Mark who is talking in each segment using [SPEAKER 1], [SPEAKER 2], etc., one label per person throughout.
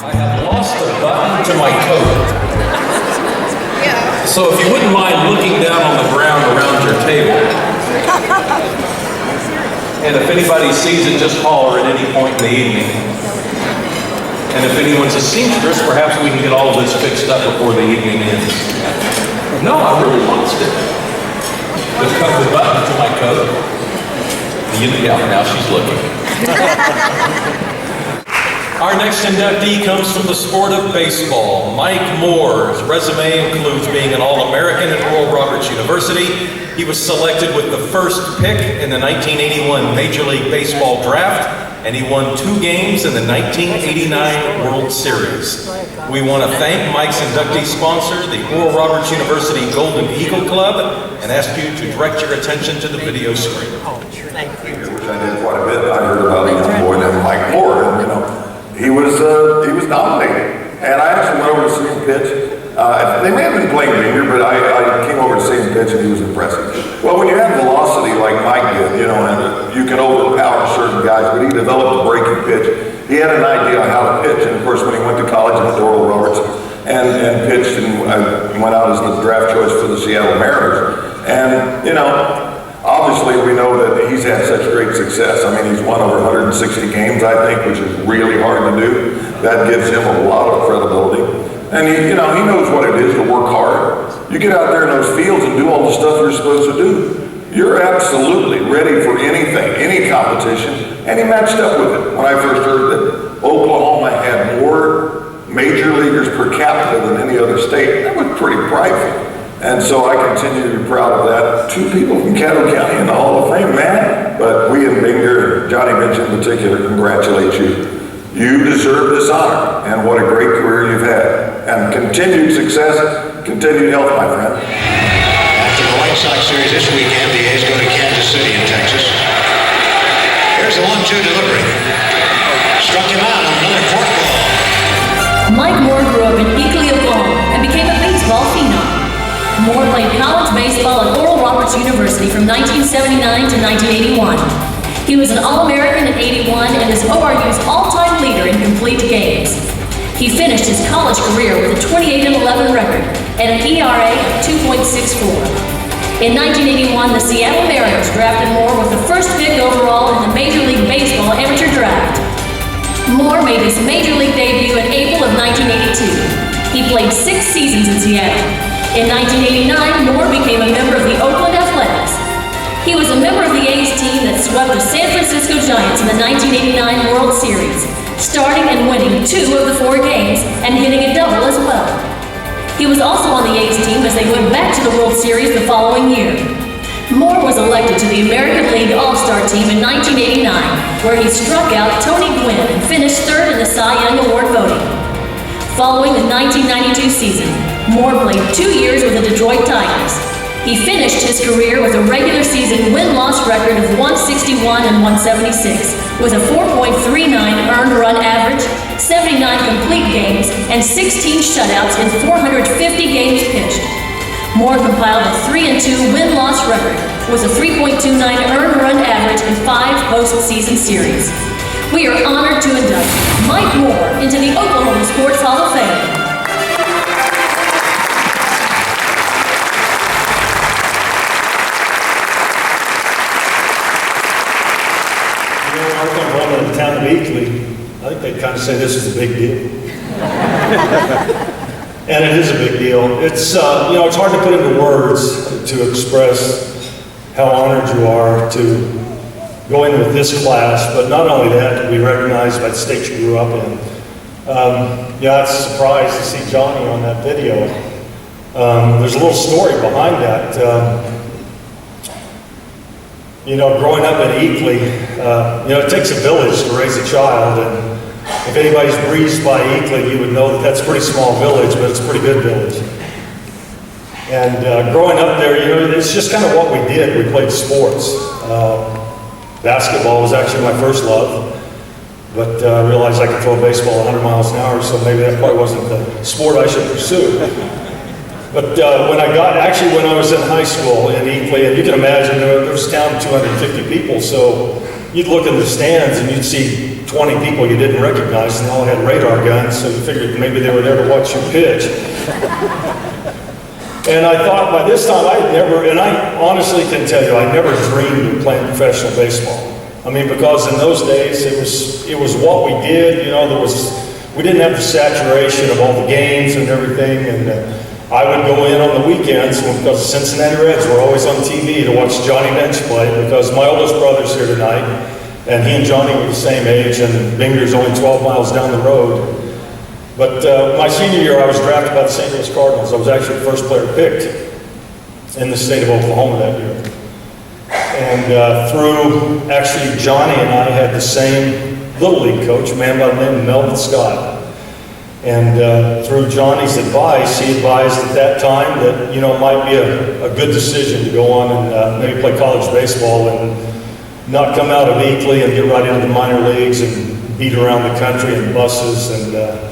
[SPEAKER 1] I have lost a button to my coat. So if you wouldn't mind looking down on the ground around your table, and if anybody sees it, just holler at any point in the evening. And if anyone's a seamstress, perhaps we can get all of this fixed up before the evening ends. No, I really lost it. The button to my coat. Yeah, now she's looking. Our next inductee comes from the sport of baseball. Mike Moore. His resume includes being an All-American at Oral Roberts University. He was selected with the first pick in the 1981 Major League Baseball draft, and he won 2 games in the 1989 World Series. We want to thank Mike's inductee sponsor, the Oral Roberts University Golden Eagle Club, and ask you to direct your attention to the video screen.
[SPEAKER 2] Which I did quite a bit. I heard about a young boy named Mike Moore, and he was dominating. And I actually went over to see him pitch. They may have been playing junior, but I came over to see him pitch, and he was impressive. Well, when you have velocity like Mike did, and you can overpower certain guys, but he developed a breaking pitch. He had an idea on how to pitch, and of course, when he went to college, he went to Oral Roberts and pitched, and went out as the draft choice for the Seattle Mariners. And obviously, we know that he's had such great success. I mean, he's won over 160 games, I think, which is really hard to do. That gives him a lot of credibility. And he knows what it is to work hard. You get out there in those fields and do all the stuff you're supposed to do. You're absolutely ready for anything, any competition. And he matched up with it. When I first heard that Oklahoma had more major leaguers per capita than any other state, that was pretty prideful. And so I continue to be proud of that. 2 people from Caddo County in the Hall of Fame, man. But we in Binger, Johnny Mitch in particular, congratulate you. You deserve this honor, and what a great career you've had. And continued success, continued health, my friend.
[SPEAKER 3] After the White Sox series this weekend, the A's go to Kansas City in Texas. Here's the 1-2 delivery. Struck him out on another forkball.
[SPEAKER 4] Mike Moore grew up in Eakly, Oklahoma, and became a baseball phenom. Moore played college baseball at Oral Roberts University from 1979 to 1981. He was an All-American in '81 and is ORU's all-time leader in complete games. He finished his college career with a 28-11 record and an ERA of 2.64. In 1981, the Seattle Mariners drafted Moore with the first pick overall in the Major League Baseball amateur draft. Moore made his Major League debut in April of 1982. He played 6 seasons in Seattle. In 1989, Moore became a member of the Oakland Athletics. He was a member of the A's team that swept the San Francisco Giants in the 1989 World Series, starting and winning 2 of the 4 games and hitting a double as well. He was also on the A's team as they went back to the World Series the following year. Moore was elected to the American League All-Star team in 1989, where he struck out Tony Gwynn and finished 3rd in the Cy Young Award voting. Following the 1992 season, Moore played 2 years with the Detroit Tigers. He finished his career with a regular season win-loss record of 161 and 176, with a 4.39 earned run average, 79 complete games, and 16 shutouts in 450 games pitched. Moore compiled a 3-2 win-loss record, with a 3.29 earned run average in 5 postseason series. We are honored to induct Mike Moore into the Oklahoma Sports Hall of Fame.
[SPEAKER 5] I come home to the town of Eakly, I think they kind of say this is a big deal. And it is a big deal. It's, it's hard to put into words to express how honored you are to go in with this class, but not only that, to be recognized by the state you grew up in. I was surprised to see Johnny on that video. There's a little story behind that. Growing up in Eakly, it takes a village to raise a child, and if anybody's breezed by Eakly, you would know that that's a pretty small village, but it's a pretty good village. And growing up there, it's just kind of what we did. We played sports. Basketball was actually my first love, but I realized I could throw a baseball 100 miles an hour, so maybe that probably wasn't the sport I should pursue. But when I was in high school in Eakly, and you can imagine there was a town of 250 people, so you'd look in the stands and you'd see 20 people you didn't recognize, and they all had radar guns, so you figured maybe they were there to watch you pitch. And I thought by this time and I honestly can tell you, I never dreamed of playing professional baseball. I mean, because in those days, it was what we did, you know, we didn't have the saturation of all the games and everything, and I would go in on the weekends because the Cincinnati Reds were always on TV to watch Johnny Bench play, because my oldest brother's here tonight, and he and Johnny were the same age, and Binger's only 12 miles down the road. But my senior year, I was drafted by the St. Louis Cardinals. I was actually the first player picked in the state of Oklahoma that year. And through, actually, Johnny and I had the same Little League coach, a man by the name of Melvin Scott. And through Johnny's advice, he advised at that time that, you know, it might be a good decision to go on and maybe play college baseball and not come out of Eakly and get right into the minor leagues and beat around the country in buses. And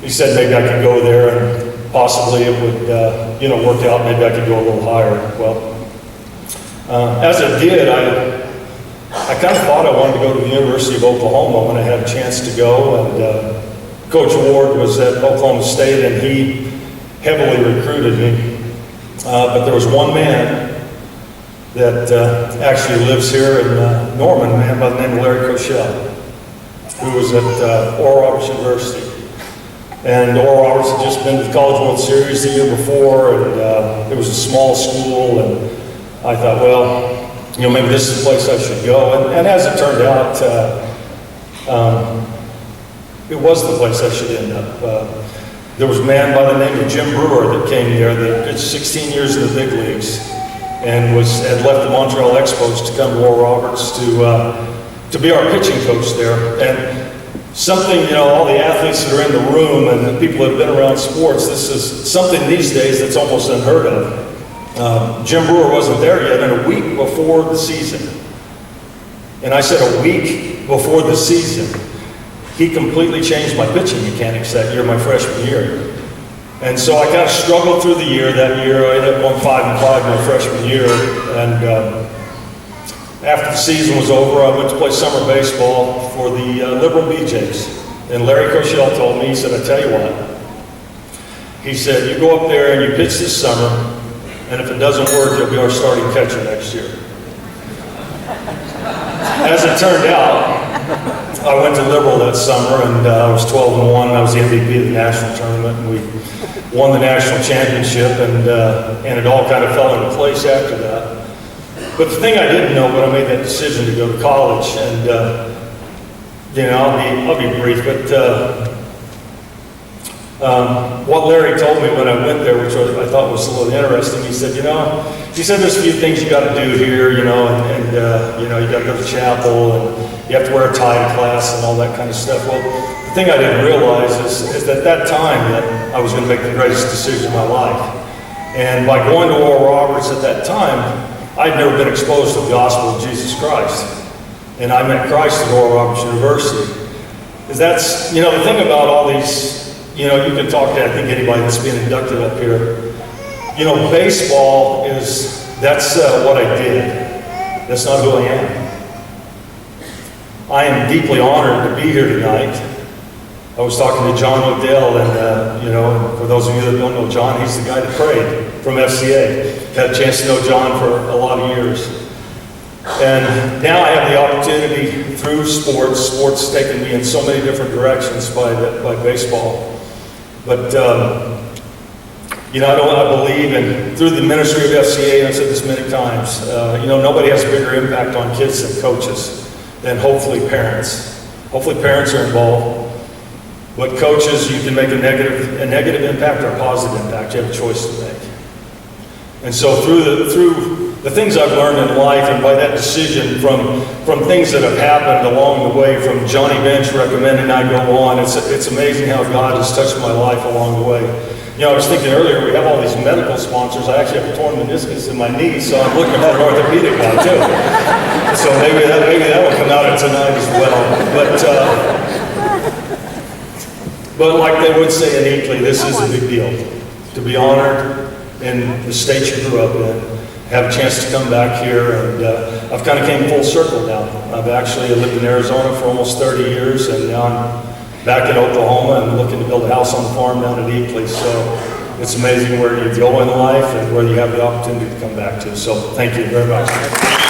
[SPEAKER 5] he said maybe I could go there and possibly it would, you know, work out. Maybe I could go a little higher. Well, as it did, I kind of thought I wanted to go to the University of Oklahoma when I had a chance to go. And Coach Ward was at Oklahoma State, and he heavily recruited me. But there was one man that actually lives here in Norman, a man by the name of Larry Koshel, who was at Oral Roberts University. And Oral Roberts had just been to the College World Series the year before, and it was a small school, and I thought, well, you know, maybe this is the place I should go. And as it turned out, it was the place I should end up. There was a man by the name of Jim Brewer that came there that did 16 years in the big leagues and had left the Montreal Expos to come to Oral Roberts to be our pitching coach there. And something, you know, all the athletes that are in the room and the people that have been around sports, this is something these days that's almost unheard of. Jim Brewer wasn't there yet, and a week before the season, and I said a week before the season, he completely changed my pitching mechanics that year, my freshman year. And so I kind of struggled through the year that year. I ended up going 5-5 my freshman year, and after the season was over, I went to play summer baseball for the Liberal BJs. And Larry Koshel told me, he said, I tell you what, he said, you go up there and you pitch this summer, and if it doesn't work, you'll be our starting catcher next year. As it turned out, I went to Liberal that summer, and I was 12-1. I was the MVP of the national tournament, and we won the national championship, and it all kind of fell into place after that. But the thing I didn't know when I made that decision to go to college, and you know, I'll be brief, but what Larry told me when I went there, which I thought was a little interesting, he said, you know, there's a few things you got to do here, you know, and you know, you got to go to chapel, and you have to wear a tie to class and all that kind of stuff. Well, the thing I didn't realize is that time that I was going to make the greatest decision of my life. And by going to Oral Roberts at that time, I'd never been exposed to the gospel of Jesus Christ. And I met Christ at Oral Roberts University. Because that's, you know, the thing about all these, you know, you can talk to, I think, anybody that's being inducted up here. You know, baseball that's what I did. That's not who I am. I am deeply honored to be here tonight. I was talking to John Odell, and you know, for those of you that don't know John, he's the guy that prayed from FCA. Had a chance to know John for a lot of years. And now I have the opportunity through sports taking me in so many different directions by baseball. But you know, I believe in, through the ministry of FCA, and I've said this many times, you know, nobody has a bigger impact on kids than coaches, than hopefully parents. Hopefully parents are involved. But coaches, you can make a negative impact or a positive impact. You have a choice to make. And so through the things I've learned in life, and by that decision from things that have happened along the way, from Johnny Bench recommending I go on, it's amazing how God has touched my life along the way. You know, I was thinking earlier, we have all these medical sponsors. I actually have a torn meniscus in my knee, so I'm looking for an orthopedic guy too. So maybe that will come out tonight as well. But like they would say in Eakly, this is a big deal. To be honored in the state you grew up in, have a chance to come back here, and I've kind of came full circle now. I've actually lived in Arizona for almost 30 years, and now I'm back in Oklahoma and looking to build a house on the farm down at Eakly. So it's amazing where you go in life and where you have the opportunity to come back to. So thank you very much.